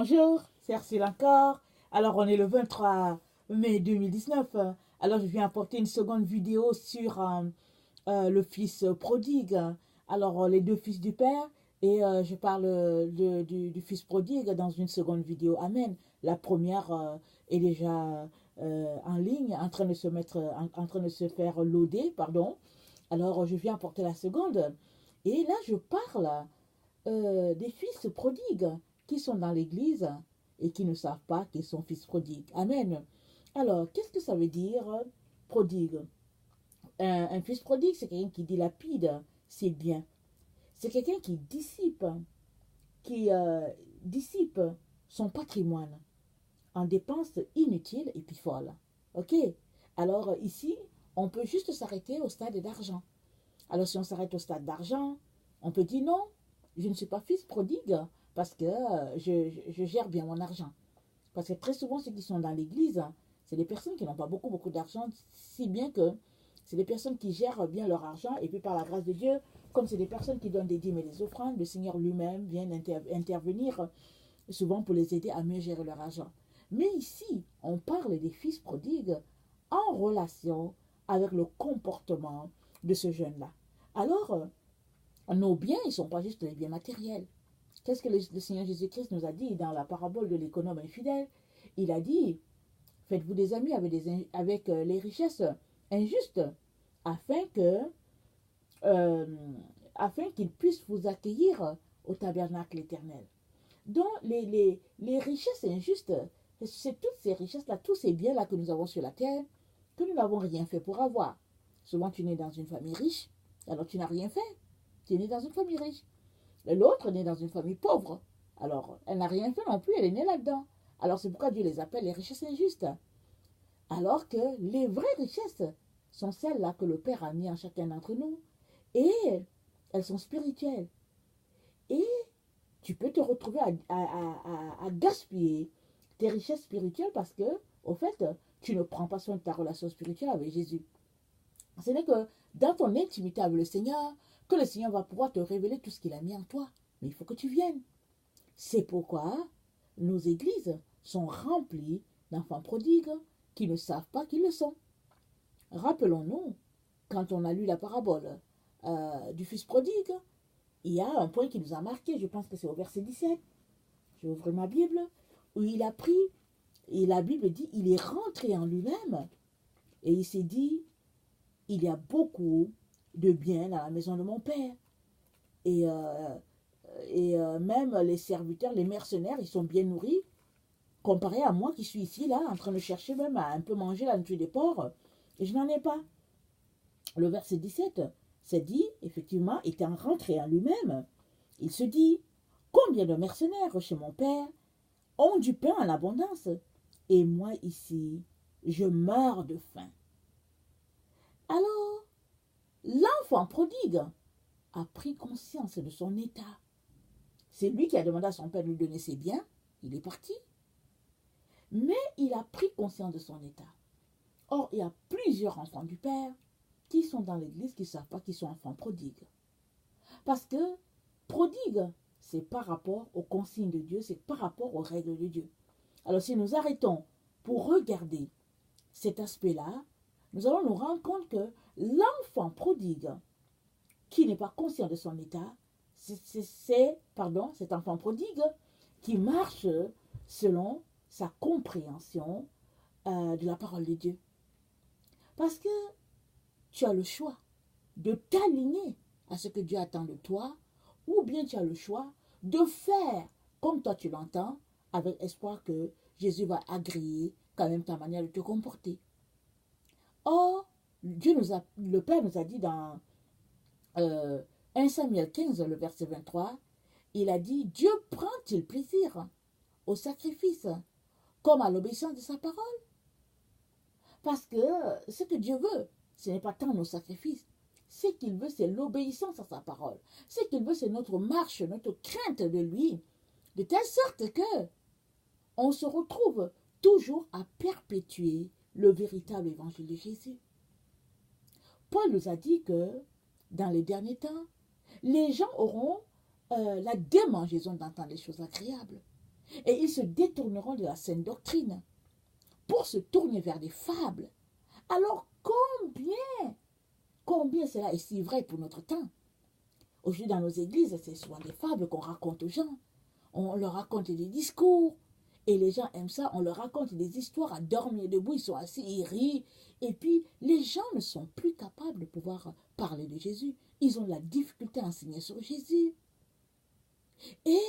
Bonjour, c'est Ursule encore. Alors, on est le 23 mai 2019. Alors, je viens apporter une seconde vidéo sur le fils prodigue. Alors, les deux fils du père. Et je parle du fils prodigue dans une seconde vidéo. Amen. La première est déjà en ligne, en train de se mettre, en train de se faire loader, pardon. Alors, je viens apporter la seconde. Et là, je parle des fils prodigues qui sont dans l'église et qui ne savent pas qu'ils sont fils prodigues. Amen. Alors, qu'est-ce que ça veut dire prodigue? Un fils prodigue, c'est quelqu'un qui dilapide ses biens. C'est quelqu'un qui dissipe son patrimoine en dépenses inutiles et puis folles. Ok? Alors ici, on peut juste s'arrêter au stade d'argent. Alors si on s'arrête au stade d'argent, on peut dire non, je ne suis pas fils prodigue parce que je gère bien mon argent. Parce que très souvent, ceux qui sont dans l'église, c'est des personnes qui n'ont pas beaucoup d'argent, si bien que c'est des personnes qui gèrent bien leur argent. Et puis par la grâce de Dieu, comme c'est des personnes qui donnent des dîmes et des offrandes, le Seigneur lui-même vient intervenir souvent pour les aider à mieux gérer leur argent. Mais ici, on parle des fils prodigues en relation avec le comportement de ce jeune-là. Alors, nos biens, ils ne sont pas juste les biens matériels. Qu'est-ce que le Seigneur Jésus-Christ nous a dit dans la parabole de l'économe infidèle? Il a dit, faites-vous des amis avec les richesses injustes, afin que, euh, afin qu'ils puissent vous accueillir au tabernacle éternel. Donc, les richesses injustes, c'est toutes ces richesses-là, tous ces biens-là que nous avons sur la terre, que nous n'avons rien fait pour avoir. Souvent, tu nais dans une famille riche, alors tu n'as rien fait. Tu es né dans une famille riche. L'autre est né dans une famille pauvre. Alors, elle n'a rien fait non plus, elle est née là-dedans. Alors, c'est pourquoi Dieu les appelle les richesses injustes. Alors que les vraies richesses sont celles-là que le Père a mis en chacun d'entre nous. Et elles sont spirituelles. Et tu peux te retrouver à gaspiller tes richesses spirituelles parce que, au fait, tu ne prends pas soin de ta relation spirituelle avec Jésus. Ce n'est que dans ton intimité avec le Seigneur que le Seigneur va pouvoir te révéler tout ce qu'il a mis en toi. Mais il faut que tu viennes. C'est pourquoi nos églises sont remplies d'enfants prodigues qui ne savent pas qu'ils le sont. Rappelons-nous, quand on a lu la parabole du fils prodigue, il y a un point qui nous a marqué, je pense que c'est au verset 17. Je vais ouvrir ma Bible, où il a pris, et la Bible dit, il est rentré en lui-même, et il s'est dit, il y a beaucoup de biens dans la maison de mon père. Et, même les serviteurs, les mercenaires, ils sont bien nourris, comparé à moi qui suis ici, là, en train de chercher même à un peu manger la nourriture des porcs, et je n'en ai pas. Le verset 17, c'est dit, effectivement, étant rentré en lui-même, il se dit, combien de mercenaires chez mon père ont du pain en abondance, et moi ici, je meurs de faim. Alors, l'enfant prodigue a pris conscience de son état. C'est lui qui a demandé à son père de lui donner ses biens, il est parti. Mais il a pris conscience de son état. Or, il y a plusieurs enfants du père qui sont dans l'église qui ne savent pas qu'ils sont enfants prodigues. Parce que prodigue, c'est par rapport aux consignes de Dieu, c'est par rapport aux règles de Dieu. Alors si nous arrêtons pour regarder cet aspect-là, nous allons nous rendre compte que l'enfant prodigue, qui n'est pas conscient de son état, c'est cet enfant prodigue qui marche selon sa compréhension de la parole de Dieu. Parce que tu as le choix de t'aligner à ce que Dieu attend de toi, ou bien tu as le choix de faire comme toi tu l'entends, avec espoir que Jésus va agréer quand même ta manière de te comporter. Or, le Père nous a dit dans 1 Samuel 15, le verset 23, il a dit, Dieu prend-il plaisir au sacrifice comme à l'obéissance de sa parole? Parce que ce que Dieu veut, ce n'est pas tant nos sacrifices. Ce qu'il veut, c'est l'obéissance à sa parole. Ce qu'il veut, c'est notre marche, notre crainte de lui, de telle sorte que on se retrouve toujours à perpétuer le véritable évangile de Jésus. Paul nous a dit que dans les derniers temps, les gens auront la démangeaison d'entendre les choses agréables. Et ils se détourneront de la saine doctrine pour se tourner vers des fables. Alors combien cela est si vrai pour notre temps? Aujourd'hui, dans nos églises, c'est souvent des fables qu'on raconte aux gens. On leur raconte des discours. Et les gens aiment ça. On leur raconte des histoires à dormir debout. Ils sont assis, ils rient. Et puis, les gens ne sont plus capables de pouvoir parler de Jésus. Ils ont de la difficulté à enseigner sur Jésus. Et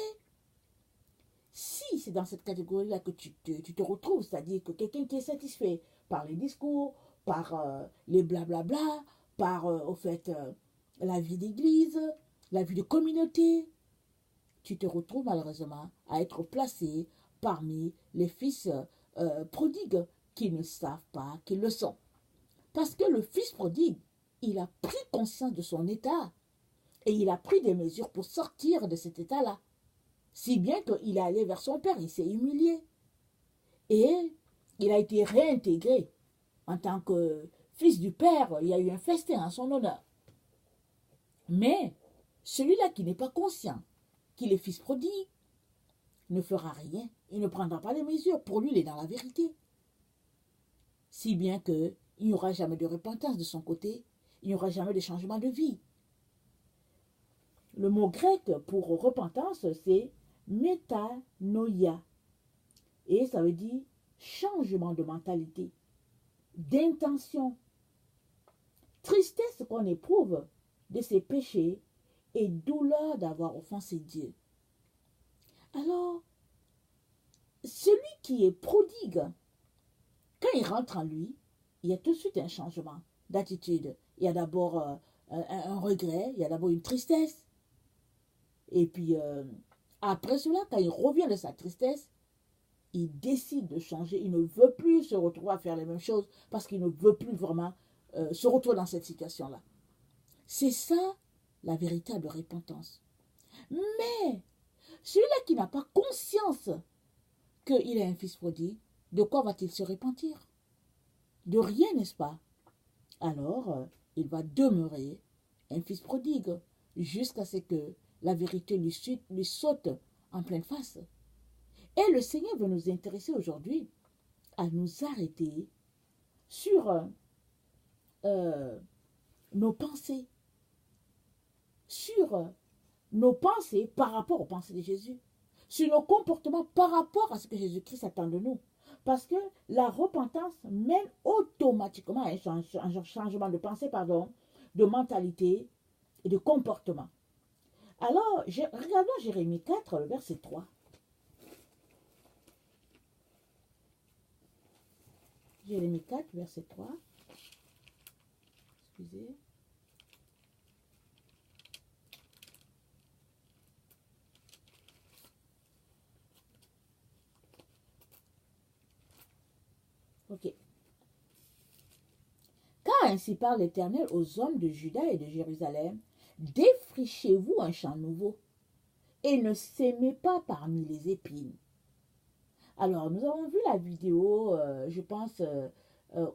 si c'est dans cette catégorie-là que tu te retrouves, c'est-à-dire que quelqu'un qui est satisfait par les discours, par les blablabla, par au fait la vie d'église, la vie de communauté, tu te retrouves malheureusement à être placé parmi les fils prodigues qui ne savent pas qu'ils le sont. Parce que le fils prodigue, il a pris conscience de son état et il a pris des mesures pour sortir de cet état-là. Si bien qu'il est allé vers son père, il s'est humilié. Et il a été réintégré en tant que fils du père. Il y a eu un festin en son honneur. Mais celui-là qui n'est pas conscient qu'il est fils prodigue ne fera rien. Il ne prendra pas les mesures. Pour lui, il est dans la vérité. Si bien qu'il n'y aura jamais de repentance de son côté. Il n'y aura jamais de changement de vie. Le mot grec pour repentance, c'est métanoïa. Et ça veut dire changement de mentalité, d'intention, tristesse qu'on éprouve de ses péchés et douleur d'avoir offensé Dieu. Alors, celui qui est prodigue, quand il rentre en lui, il y a tout de suite un changement d'attitude. Il y a d'abord un regret, il y a d'abord une tristesse. Et puis, après cela, quand il revient de sa tristesse, il décide de changer. Il ne veut plus se retrouver à faire les mêmes choses parce qu'il ne veut plus vraiment se retrouver dans cette situation-là. C'est ça, la véritable repentance. Mais, celui-là qui n'a pas conscience qu'il est un fils prodigue, de quoi va-t-il se repentir? De rien, n'est-ce pas? Alors, il va demeurer un fils prodigue jusqu'à ce que la vérité lui saute en pleine face. Et le Seigneur veut nous intéresser aujourd'hui à nous arrêter sur nos pensées, sur nos pensées par rapport aux pensées de Jésus, sur nos comportements par rapport à ce que Jésus-Christ attend de nous. Parce que la repentance mène automatiquement à un changement de pensée, de mentalité et de comportement. Alors, regardons Jérémie 4, le verset 3. Jérémie 4, verset 3. Excusez. Ok. Car ainsi parle l'Éternel aux hommes de Juda et de Jérusalem, défrichez-vous un champ nouveau et ne s'aimez pas parmi les épines. Alors, nous avons vu la vidéo, je pense,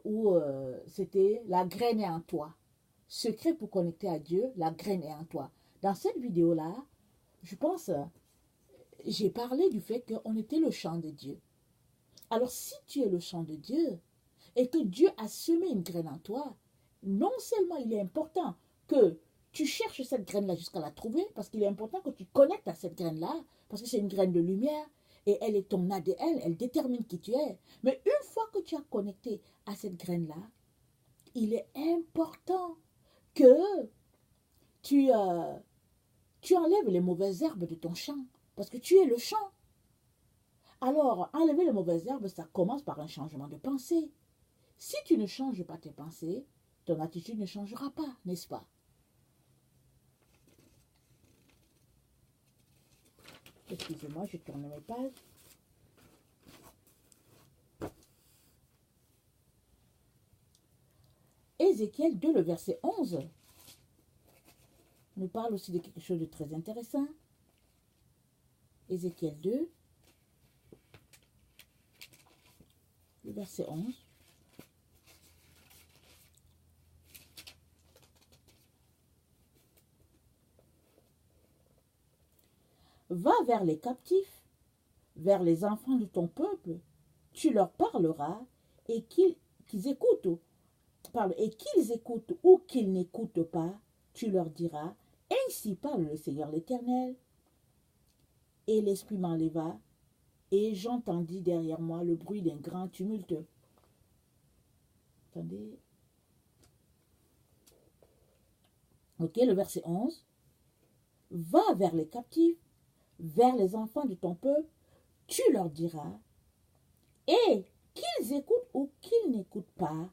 où c'était la graine est en toi. Secret pour connecter à Dieu, la graine est en toi. Dans cette vidéo-là, je pense, j'ai parlé du fait qu'on était le champ de Dieu. Alors, si tu es le champ de Dieu et que Dieu a semé une graine en toi, non seulement il est important que tu cherches cette graine-là jusqu'à la trouver, parce qu'il est important que tu connectes à cette graine-là, parce que c'est une graine de lumière, et elle est ton ADN, elle détermine qui tu es. Mais une fois que tu as connecté à cette graine-là, il est important que tu enlèves les mauvaises herbes de ton champ, parce que tu es le champ. Alors, enlever les mauvaises herbes, ça commence par un changement de pensée. Si tu ne changes pas tes pensées, ton attitude ne changera pas, n'est-ce pas? Excusez-moi, je tourne mes pages. Ézéchiel 2, le verset 11, nous parle aussi de quelque chose de très intéressant. Ézéchiel 2, le verset 11. Va vers les captifs, vers les enfants de ton peuple, tu leur parleras et qu'ils écoutent, et qu'ils écoutent ou qu'ils n'écoutent pas, tu leur diras, ainsi parle le Seigneur l'Éternel. Et l'Esprit m'enleva, et j'entendis derrière moi le bruit d'un grand tumulte. Attendez. Ok, le verset 11. Va vers les captifs, vers les enfants de ton peuple, tu leur diras, et qu'ils écoutent ou qu'ils n'écoutent pas,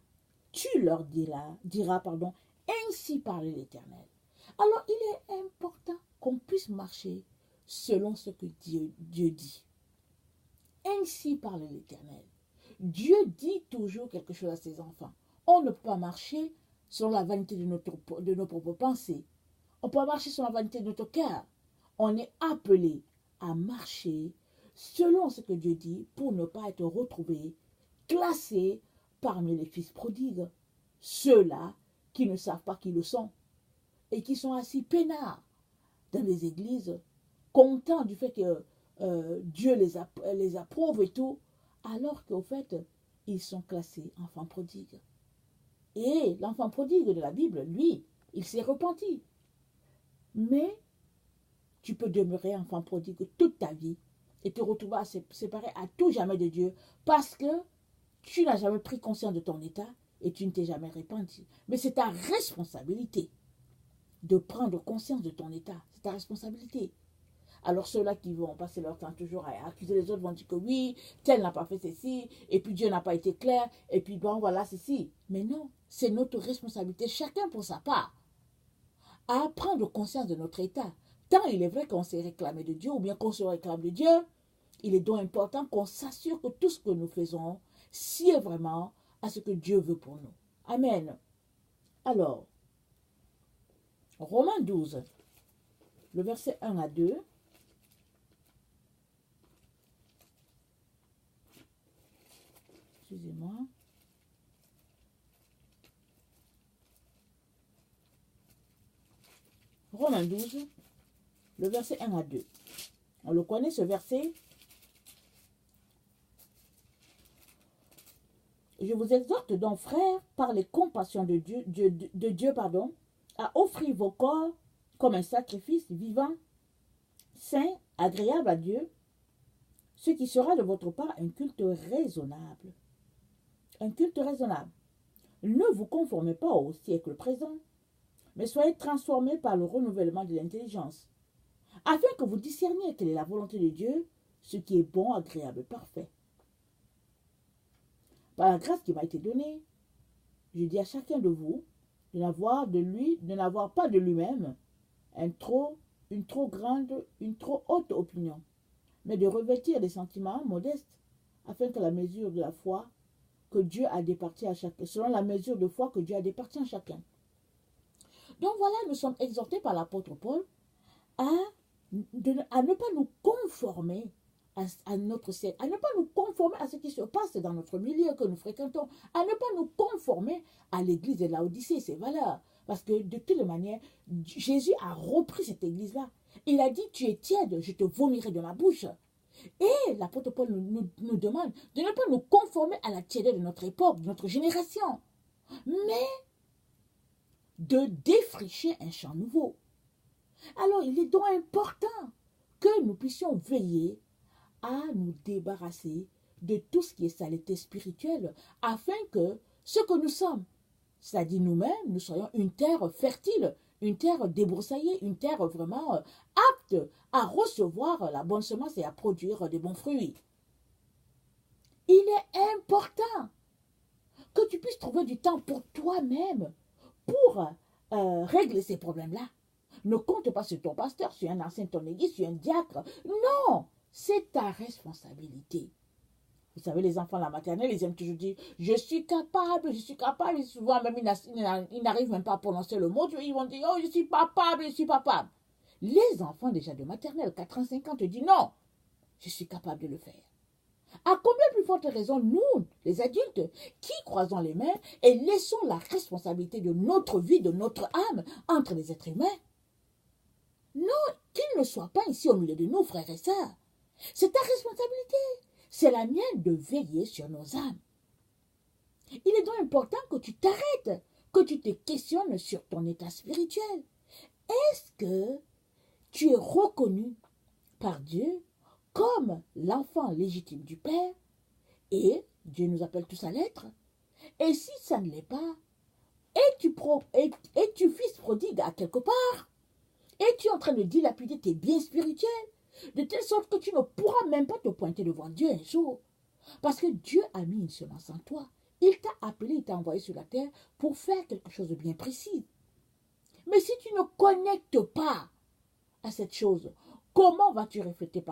tu leur diras, ainsi parle l'Éternel. Alors, il est important qu'on puisse marcher selon ce que Dieu dit. Ainsi parle l'Éternel. Dieu dit toujours quelque chose à ses enfants. On ne peut pas marcher selon la vanité de nos propres pensées. On peut marcher selon la vanité de notre cœur. On est appelé à marcher selon ce que Dieu dit pour ne pas être retrouvé, classé parmi les fils prodigues. Ceux-là qui ne savent pas qui le sont et qui sont assis peinards dans les églises, contents du fait que Dieu les approuve et tout, alors qu'au fait, ils sont classés enfants prodigues. Et l'enfant prodigue de la Bible, lui, il s'est repenti. Mais tu peux demeurer enfant prodigue toute ta vie et te retrouver à séparer à tout jamais de Dieu parce que tu n'as jamais pris conscience de ton état et tu ne t'es jamais repenti. Mais c'est ta responsabilité de prendre conscience de ton état. C'est ta responsabilité. Alors ceux-là qui vont passer leur temps toujours à accuser les autres vont dire que oui, tel n'a pas fait ceci, et puis Dieu n'a pas été clair, et puis bon voilà ceci. Mais non, c'est notre responsabilité, chacun pour sa part, à prendre conscience de notre état. Tant il est vrai qu'on s'est réclamé de Dieu, ou bien qu'on se réclame de Dieu, il est donc important qu'on s'assure que tout ce que nous faisons sied vraiment à ce que Dieu veut pour nous. Amen. Alors, Romains 12, le verset 1 à 2. Excusez-moi. Romains 12, le verset 1 à 2. On le connaît ce verset. Je vous exhorte donc, frères, par les compassions de Dieu, à offrir vos corps comme un sacrifice vivant, saint, agréable à Dieu, ce qui sera de votre part un culte raisonnable. Un culte raisonnable. Ne vous conformez pas au siècle présent, mais soyez transformés par le renouvellement de l'intelligence, afin que vous discerniez quelle est la volonté de Dieu, ce qui est bon, agréable et parfait. Par la grâce qui m'a été donnée, je dis à chacun de vous de n'avoir pas de lui-même une trop haute opinion, mais de revêtir des sentiments modestes, afin que la mesure de la foi que Dieu a départie à chacun, selon la mesure de foi que Dieu a départie à chacun. Donc voilà, nous sommes exhortés par l'apôtre Paul à ne pas nous conformer à notre siècle, à ne pas nous conformer à ce qui se passe dans notre milieu que nous fréquentons, à ne pas nous conformer à l'église de Laodicée, ses valeurs. Parce que de toute manière, Jésus a repris cette église-là. Il a dit, tu es tiède, je te vomirai de ma bouche. Et l'apôtre Paul nous demande de ne pas nous conformer à la tièdeur de notre époque, de notre génération, mais de défricher un champ nouveau. Alors, il est donc important que nous puissions veiller à nous débarrasser de tout ce qui est saleté spirituelle, afin que ce que nous sommes, c'est-à-dire nous-mêmes, nous soyons une terre fertile, une terre débroussaillée, une terre vraiment apte à recevoir la bonne semence et à produire des bons fruits. Il est important que tu puisses trouver du temps pour toi-même, pour régler ces problèmes-là. Ne compte pas sur ton pasteur, sur un ancien de ton église, sur un diacre. Non, c'est ta responsabilité. Vous savez, les enfants de la maternelle, ils aiment toujours dire « je suis capable ». Et souvent, même, ils n'arrivent même pas à prononcer le mot. Ils vont dire « oh, je suis capable, je suis capable ». Les enfants déjà de maternelle, 4 ans, 5 ans, te disent « non, je suis capable de le faire ». À combien plus forte raison, nous, les adultes, qui croisons les mains et laissons la responsabilité de notre vie, de notre âme, entre les êtres humains? Non, qu'ils ne soient pas ici au milieu de nous, frères et sœurs. C'est ta responsabilité. C'est la mienne de veiller sur nos âmes. Il est donc important que tu t'arrêtes, que tu te questionnes sur ton état spirituel. Est-ce que tu es reconnu par Dieu comme l'enfant légitime du Père et Dieu nous appelle tous à l'être? Et si ça ne l'est pas, es-tu fils prodigue à quelque part? Es-tu en train de dilapider tes biens spirituels de telle sorte que tu ne pourras même pas te pointer devant Dieu un jour? Parce que Dieu a mis une semence en toi. Il t'a appelé, il t'a envoyé sur la terre pour faire quelque chose de bien précis. Mais si tu ne connectes pas à cette chose, comment vas-tu refléter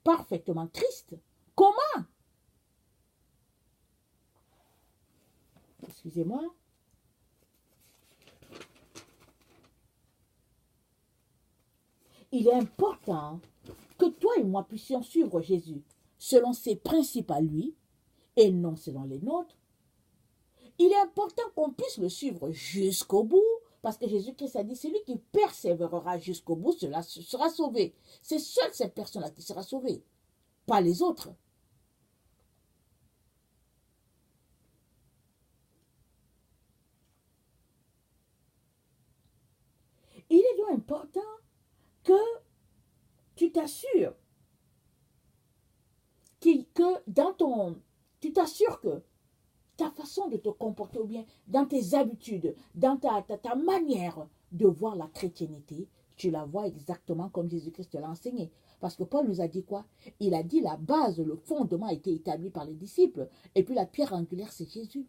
parfaitement Christ? Comment? Excusez-moi. Il est important que toi et moi puissions suivre Jésus selon ses principes à lui et non selon les nôtres. Il est important qu'on puisse le suivre jusqu'au bout, parce que Jésus-Christ a dit, celui qui persévérera jusqu'au bout, cela sera sauvé. C'est seule cette personne-là qui sera sauvée, pas les autres. Il est donc important que tu t'assures tu t'assures que ta façon de te comporter ou bien dans tes habitudes, dans ta manière de voir la chrétienté, tu la vois exactement comme Jésus-Christ te l'a enseigné. Parce que Paul nous a dit quoi? Il a dit la base, le fondement a été établi par les disciples. Et puis la pierre angulaire, c'est Jésus.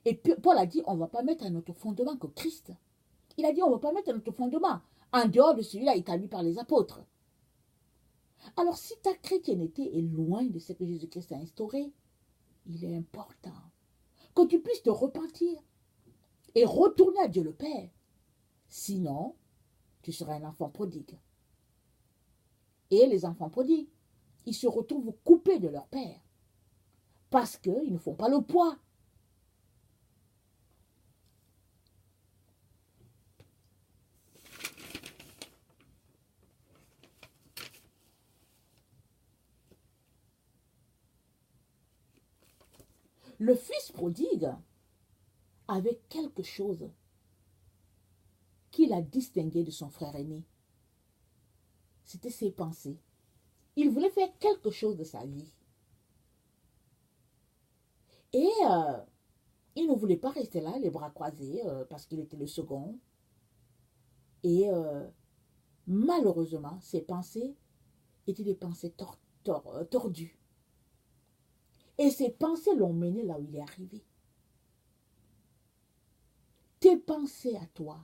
Et puis Paul a dit, on ne va pas mettre un autre fondement que Christ. Il a dit, on ne va pas mettre un autre fondement en dehors de celui-là établi par les apôtres. Alors si ta chrétienté est loin de ce que Jésus-Christ a instauré, il est important que tu puisses te repentir et retourner à Dieu le Père. Sinon, tu seras un enfant prodigue. Et les enfants prodigues, ils se retrouvent coupés de leur père parce qu'ils ne font pas le poids. Le fils prodigue avait quelque chose qui l'a distingué de son frère aîné. C'était ses pensées. Il voulait faire quelque chose de sa vie. Et il ne voulait pas rester là, les bras croisés, parce qu'il était le second. Et malheureusement, ses pensées étaient des pensées tordues. Et ses pensées l'ont mené là où il est arrivé. Tes pensées à toi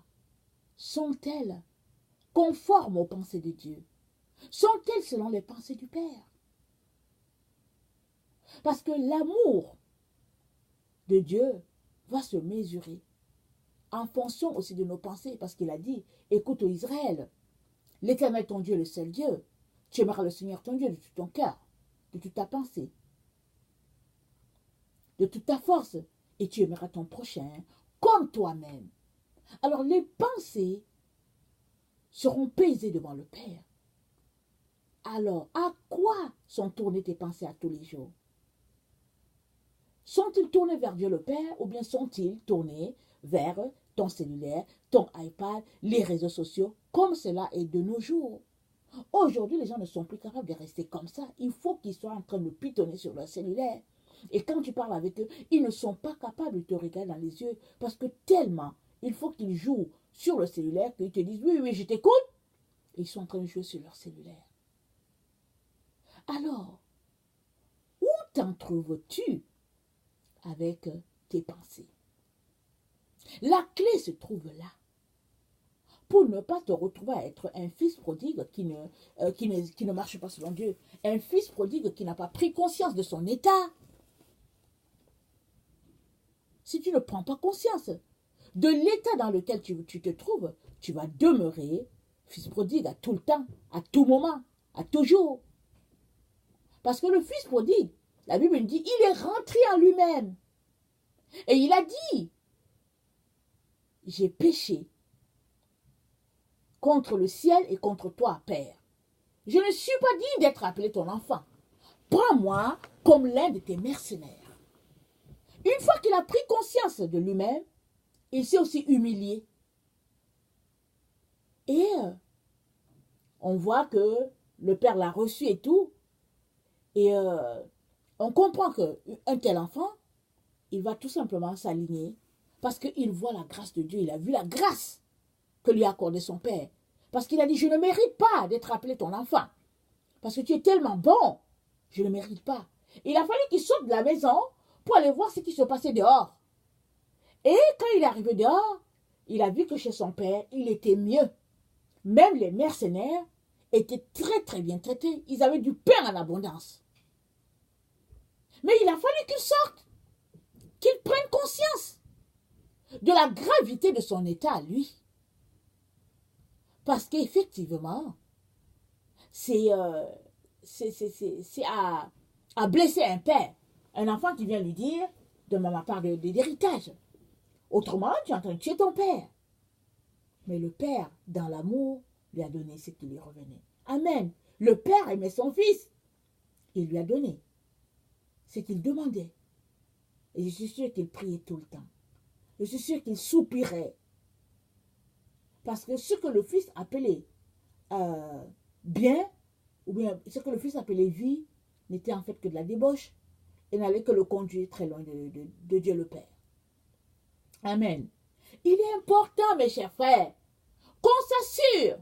sont-elles conformes aux pensées de Dieu? Sont-elles selon les pensées du Père? Parce que l'amour de Dieu va se mesurer en fonction aussi de nos pensées. Parce qu'il a dit, écoute Israël, l'Éternel ton Dieu est le seul Dieu. Tu aimeras le Seigneur ton Dieu de tout ton cœur, de toute ta pensée, de toute ta force. Et tu aimeras ton prochain comme toi-même. Alors les pensées seront pesées devant le Père. Alors, à quoi sont tournées tes pensées à tous les jours? Sont-ils tournés vers Dieu le Père ou bien sont-ils tournés vers ton cellulaire, ton iPad, les réseaux sociaux, comme cela est de nos jours? Aujourd'hui, les gens ne sont plus capables de rester comme ça. Il faut qu'ils soient en train de pitonner sur leur cellulaire. Et quand tu parles avec eux, ils ne sont pas capables de te regarder dans les yeux parce que tellement, il faut qu'ils jouent sur le cellulaire qu'ils te disent « Oui, oui, je t'écoute ». Et ils sont en train de jouer sur leur cellulaire. Alors, où t'en trouves-tu avec tes pensées? La clé se trouve là. Pour ne pas te retrouver à être un fils prodigue qui ne marche pas selon Dieu. Un fils prodigue qui n'a pas pris conscience de son état. Si tu ne prends pas conscience de l'état dans lequel tu te trouves, tu vas demeurer fils prodigue à tout le temps, à tout moment, à toujours. Parce que le fils prodigue, la Bible dit, il est rentré en lui-même. Et il a dit, j'ai péché contre le ciel et contre toi, Père. Je ne suis pas digne d'être appelé ton enfant. Prends-moi comme l'un de tes mercenaires. Une fois qu'il a pris conscience de lui-même, il s'est aussi humilié. Et on voit que le père l'a reçu et tout. Et on comprend qu'un tel enfant, il va tout simplement s'aligner parce qu'il voit la grâce de Dieu. Il a vu la grâce que lui a accordé son père. Parce qu'il a dit, je ne mérite pas d'être appelé ton enfant. Parce que tu es tellement bon, je ne mérite pas. Il a fallu qu'il saute de la maison pour aller voir ce qui se passait dehors. Et quand il est arrivé dehors, il a vu que chez son père, il était mieux. Même les mercenaires étaient très très bien traités. Ils avaient du pain en abondance. Mais il a fallu qu'il sorte, qu'il prenne conscience de la gravité de son état à lui. Parce qu'effectivement, c'est à blesser un père, un enfant qui vient lui dire, demande ma part d'héritage. Autrement, tu es en train de tuer ton père. Mais le père, dans l'amour, lui a donné ce qui lui revenait. Amen. Le père aimait son fils. Il lui a donné ce qu'il demandait. Et je suis sûre qu'il priait tout le temps. Je suis sûre qu'il soupirait. Parce que ce que le fils appelait bien, ou bien ce que le fils appelait vie, n'était en fait que de la débauche et n'allait que le conduire très loin de Dieu le Père. Amen. Il est important, mes chers frères, qu'on s'assure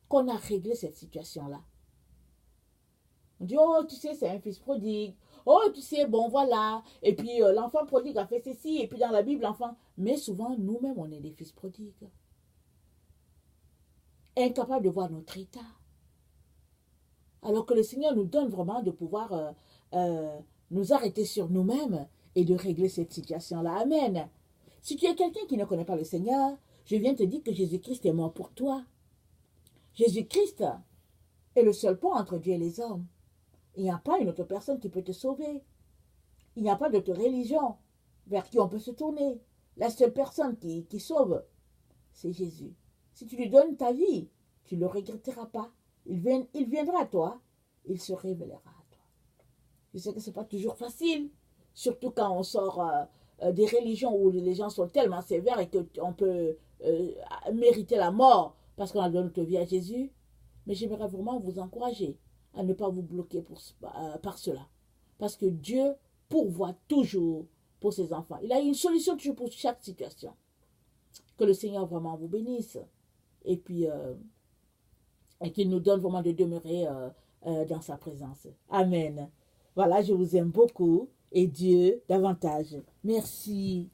qu'on a réglé cette situation-là. On dit, oh, tu sais, c'est un fils prodigue. Oh, tu sais, bon, voilà. Et puis, l'enfant prodigue a fait ceci. Et puis, dans la Bible, l'enfant... Mais souvent, nous-mêmes, on est des fils prodigues. Incapables de voir notre état. Alors que le Seigneur nous donne vraiment de pouvoir nous arrêter sur nous-mêmes et de régler cette situation-là. Amen. Si tu es quelqu'un qui ne connaît pas le Seigneur, je viens te dire que Jésus-Christ est mort pour toi. Jésus-Christ est le seul pont entre Dieu et les hommes. Il n'y a pas une autre personne qui peut te sauver. Il n'y a pas d'autre religion vers qui on peut se tourner. La seule personne qui sauve, c'est Jésus. Si tu lui donnes ta vie, tu ne le regretteras pas. Il viendra à toi, il se révélera à toi. Je sais que ce n'est pas toujours facile, surtout quand on sort des religions où les gens sont tellement sévères et qu'on peut mériter la mort parce qu'on a donné notre vie à Jésus. Mais j'aimerais vraiment vous encourager à ne pas vous bloquer par cela. Parce que Dieu pourvoit toujours pour ses enfants. Il a une solution toujours pour chaque situation. Que le Seigneur vraiment vous bénisse. Et puis, et qu'il nous donne vraiment de demeurer dans sa présence. Amen. Voilà, je vous aime beaucoup. Et Dieu davantage. Merci.